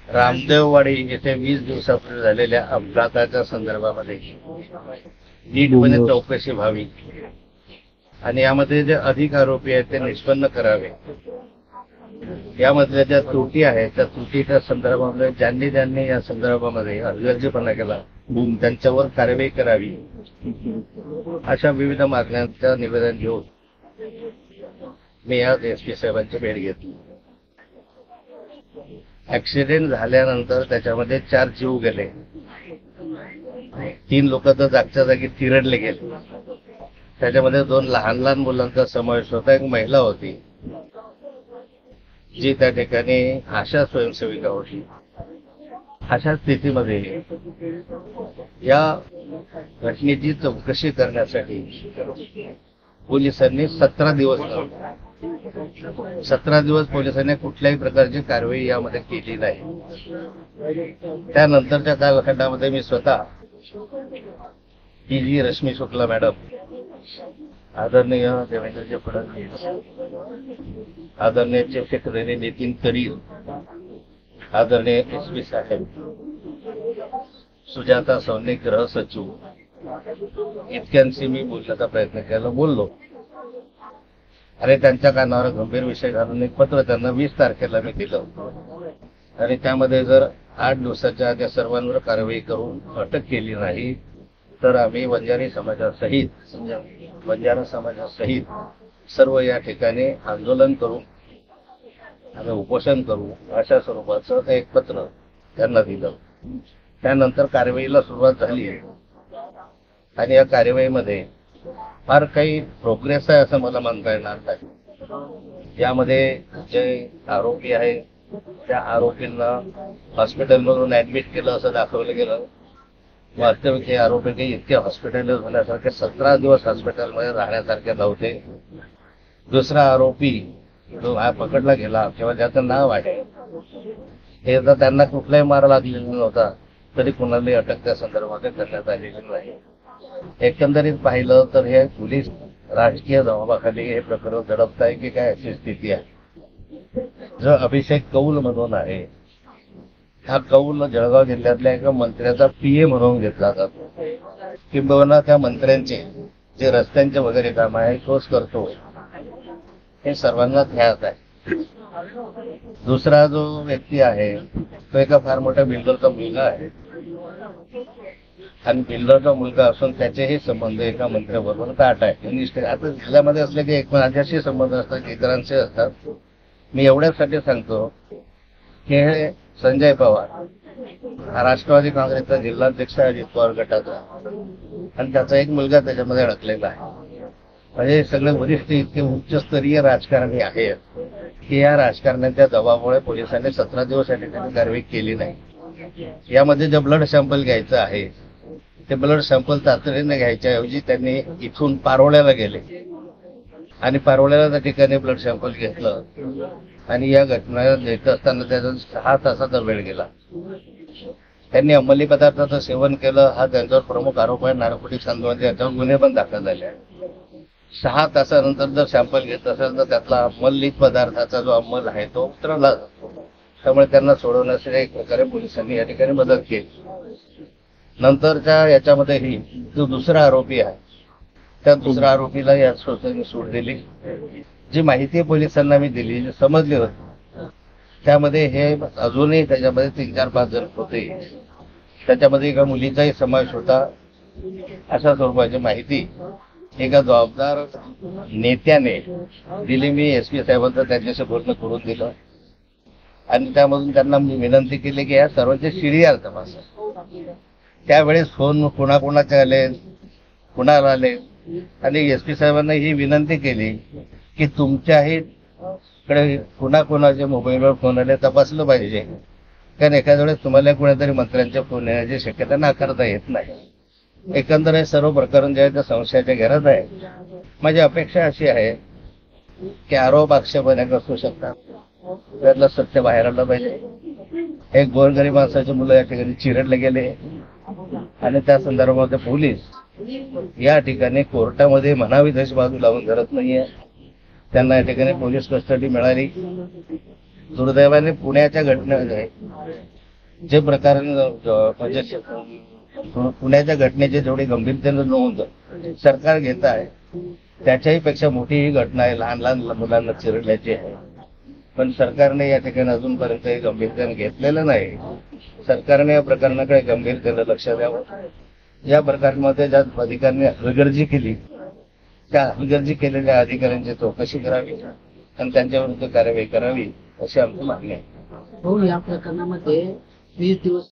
रामदेववाडी येथे 20 दिवसापूर्वी झालेल्या अपघाताच्या संदर्भामध्ये नीटपणे चौकशी व्हावी आणि यामध्ये जे अधिक आरोपी आहेत ते निष्पन्न करावे. यामधल्या ज्या त्रुटी आहेत त्या त्रुटीच्या संदर्भामध्ये ज्यांनी या संदर्भामध्ये हलगर्जीपणा केला त्यांच्यावर कारवाई करावी, अशा विविध मागण्यांचं निवेदन घेऊन मी आज एसपी साहेबांची भेट घेतली. ऍक्सिडेंट झाल्यानंतर त्याच्यामध्ये 4 जीव गेले, 3 लोक तर जागच्या जागी तिरडले गेले. त्याच्यामध्ये 2 लहान मुलांचा समावेश होता, एक महिला होती जी त्या ठिकाणी आशा स्वयंसेविका होती. अशा स्थितीमध्ये या घटनेची चौकशी करण्यासाठी पोलिसांनी 17 दिवस पोलिसांनी कुठल्याही प्रकारची कारवाई यामध्ये केली नाही. त्यानंतरच्या कालखंडामध्ये मी स्वतः ही जी रश्मी शुक्ला मॅडम, आदरणीय देवेंद्रजी फडणवीस, आदरणीय चीफ सेक्रेटरी नितीन करीर, आदरणीय एसपी साहेब, सुजाता सौनिक गृह सचिव इतक्यांशी मी बोलण्याचा प्रयत्न केला, बोललो. आणि त्यांच्या कानावर गंभीर विषय घालून एक पत्र त्यांना 20 तारखेला मी दिलं आणि त्यामध्ये जर 8 दिवसाच्या आत या सर्वांवर कारवाई करून अटक केली नाही तर आम्ही बंजारा समाजासहित सर्व या ठिकाणी आंदोलन करू आणि उपोषण करू, अशा स्वरूपाचं एक पत्र त्यांना दिलं. त्यानंतर कारवाईला सुरुवात झाली आणि या कारवाईमध्ये फार काही प्रोग्रेस आहे असं मला म्हणता येणार नाही. यामध्ये जे आरोपी आहे त्या आरोपींना हॉस्पिटलमधून ऍडमिट केलं असं दाखवलं गेलं. वास्तविक हे आरोपी काही इतके हॉस्पिटल होण्यासारखे 17 दिवस हॉस्पिटलमध्ये राहण्यासारखे नव्हते. दुसरा आरोपी जो पकडला गेला किंवा ज्याचं नाव आहे हे जर त्यांना कुठलाही मार लागलेला नव्हता तरी कुणालाही अटक त्या संदर्भात करण्यात आलेली नाही. एकंदरीत पाहिलं तर हे पोलीस राजकीय दबावाखाली हे प्रकरण दडपत आहे की काय, अशी स्थिती आहे. जो अभिषेक कौल म्हणून आहे, हा कौल जळगाव जिल्ह्यातल्या एका मंत्र्याचा पीए म्हणून घेतला जातो. किंबहुना त्या मंत्र्यांचे जे रस्त्यांचे वगैरे काम आहे तोच करतो, हे सर्वांना ज्ञात आहे. दुसरा जो व्यक्ती आहे तो एका फार मोठ्या बिल्डरचा मुलगा आहे आणि बिल्डरचा मुलगा असून त्याचेही संबंध एका मंत्र्याबरोबर ताट आहे. आता जिल्ह्यामध्ये असले की एक माझ्याशी संबंध असतात, इतरांचे असतात. मी एवढ्यासाठी सांगतो की हे संजय पवार हा राष्ट्रवादी काँग्रेसचा जिल्हाध्यक्ष आहे अजित पवार गटाचा आणि त्याचा एक मुलगा त्याच्यामध्ये अडकलेला आहे. म्हणजे सगळे वरिष्ठ इतके उच्चस्तरीय राजकारणी आहेत की या राजकारण्याच्या दबावामुळे पोलिसांनी 17 दिवस या ठिकाणी कारवाई केली नाही. यामध्ये जे ब्लड सॅम्पल घ्यायचं आहे ते ब्लड सॅम्पल तातडीने घ्यायच्याऐवजी त्यांनी इथून पारोळ्याला गेले आणि पारोळ्याला त्या ठिकाणी ब्लड सॅम्पल घेतलं आणि या घटना घेत असताना त्याचा 6 तासाचा वेळ गेला. त्यांनी अंमली पदार्थाचं सेवन केलं हा त्यांच्यावर प्रमुख आरोप आहे. नार्कोटिक्स संदर्भात याच्यावर गुन्हे पण दाखल झाले आहेत. 6 तासानंतर जर सॅम्पल घेत असेल तर त्यातला अंमलीत पदार्थाचा जो अंमल आहे तो उतरला जातो. त्यामुळे त्यांना सोडवण्यासाठी एक प्रकारे पोलिसांनी या ठिकाणी मदत केली. नंतरच्या याच्यामध्येही जो दुसरा आरोपी आहे त्या दुसऱ्या आरोपीला या संस्थेने सूट दिली. जी माहिती पोलिसांना मी दिली, जी समजली होती, त्यामध्ये हे अजूनही त्याच्यामध्ये 3-4-5 जण होते. त्याच्यामध्ये एका मुलीचाही समावेश होता. अशा स्वरूपाची माहिती एका जबाबदार नेत्याने दिली. मी एसपी साहेबांचं त्यांच्याशी बोलणं करून दिलं आणि त्यामधून त्यांना मी विनंती केली की या सर्वांचे सीरियल तपासा. त्यावेळेस फोन कोणाकोणाचे आले, कुणाला आले आणि एसपी साहेबांना ही विनंती केली की तुमच्याही कडे कुणाकोणाचे मोबाईलवर फोन आले तपासलं पाहिजे, कारण एखाद्या वेळेस तुम्हाला कुणीतरी मंत्र्यांचे फोन येण्याची शक्यता नाकारता येत नाही. एकंदर हे सर्व प्रकरण जे आहे ते संशयाच्या घेरात आहे. माझी अपेक्षा अशी आहे की आरोप आक्षेप अनेक असू शकतात, त्यातलं सत्य बाहेर आलं पाहिजे. एक गोरगरीब माणसाची मुलं या ठिकाणी चिरडले गेले आणि त्या संदर्भामध्ये पोलीस या ठिकाणी कोर्टामध्ये म्हणावी तशी बाजू लावून धरत नाहीये. त्यांना या ठिकाणी पोलीस कस्टडी मिळाली. दुर्दैवाने पुण्याच्या घटनेमध्ये जे प्रकार म्हणजे पुण्याच्या घटनेची जेवढी गंभीरतेनं नोंद सरकार घेत आहे त्याच्याही पेक्षा मोठी ही घटना आहे, लहान लहान मुलांना चिरडल्याची आहे. पण सरकारने या ठिकाणी अजूनपर्यंत हे गंभीरतेने घेतलेलं नाही. सरकारने या प्रकरणाकडे गंभीरतेनं लक्ष द्यावं. या प्रकारामध्ये ज्या अधिकाऱ्यांनी हलगर्जी केली त्या हलगर्जी केलेल्या अधिकाऱ्यांची चौकशी करावी आणि त्यांच्या विरुद्ध कारवाई करावी अशी आमची मागणी आहे. हो, या प्रकरणामध्ये 20 दिवस